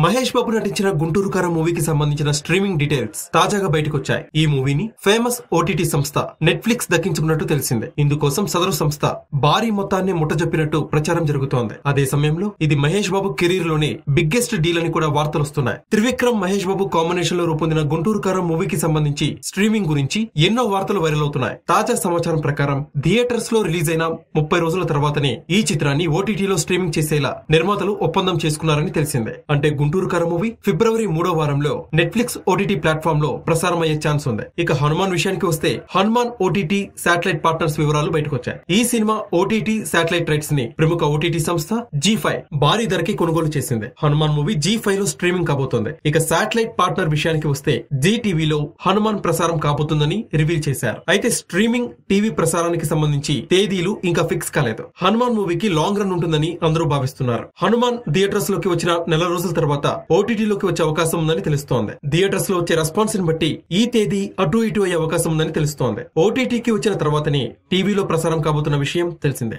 మహేష్ బాబు నటించిన గుంటూరు కారం మూవీకి సంబంధించిన స్ట్రీమింగ్ డీటెయిల్స్ తాజాగా బయటకొచ్చాయి. ఈ మూవీని ఫేమస్ ఓటీటీ సంస్థ నెట్ఫ్లిక్స్ దక్కించుకున్నట్టు తెలిసిందే. ఇందుకోసం సదరు సంస్థ భారీ మొత్తాన్ని ముట్టజెప్పినట్టు ప్రచారం జరుగుతోంది. అదే సమయంలో ఇది మహేష్ బాబు కెరీర్ లోనే బిగ్గెస్ట్ డీల్ అని కూడా వార్తలు వస్తున్నాయి. త్రివిక్రమ్ మహేష్ బాబు కాంబినేషన్ లో రూపొందిన గుంటూరు కారం మూవీకి సంబంధించి స్ట్రీమింగ్ గురించి ఎన్నో వార్తలు వైరల్ అవుతున్నాయి. తాజా సమాచారం ప్రకారం థియేటర్స్ లో రిలీజ్ అయిన 30 రోజుల తర్వాతనే ఈ చిత్రాన్ని ఓటీటీలో స్ట్రీమింగ్ చేసేలా నిర్మాతలు ఒప్పందం చేసుకున్నారని తెలిసిందే. అంటే గుంటూరు కారం మూవీ ఫిబ్రవరి 3వ వారంలో నెట్ఫ్లిక్స్ ఓటీటీ ప్లాట్ఫామ్ లో ప్రసారం అయ్యే ఛాన్స్ ఉంది. ఇక హనుమాన్ విషయానికి వస్తే హనుమాన్ ఓటీటీ శాటిలైట్ పార్ట్నర్స్ వివరాలు బయటకొచ్చాయి. ఈ సినిమా ఓటీటీ శాటిలైట్ రైట్స్ ని ప్రముఖ ఓటీటీ సంస్థ G5 భారీ ధరకి కొనుగోలు చేసింది. హనుమాన్ మూవీ G5 లో స్ట్రీమింగ్ కాబోతోంది. ఇక శాటిలైట్ పార్ట్నర్ విషయానికి వస్తే జీటీవీలో హనుమాన్ ప్రసారం కాబోతుందని రివీల్ చేశారు. అయితే స్ట్రీమింగ్ టీవీ ప్రసారానికి సంబంధించి తేదీలు ఇంకా ఫిక్స్ కాలేదు. హనుమాన్ మూవీకి లాంగ్ రన్ ఉంటుందని అందరూ భావిస్తున్నారు. హనుమాన్ థియేటర్స్ లోకి వచ్చిన నెల రోజుల తర్వాత ఓటీటీలోకి వచ్చే అవకాశం ఉందని తెలుస్తోంది. థియేటర్స్ లో వచ్చే రెస్పాన్స్ ని బట్టి ఈ తేదీ అటు ఇటు అయ్యే అవకాశం ఉందని తెలుస్తోంది. ఓటీటీకి వచ్చిన తర్వాతనే టీవీలో ప్రసారం కాబోతున్న విషయం తెలిసిందే.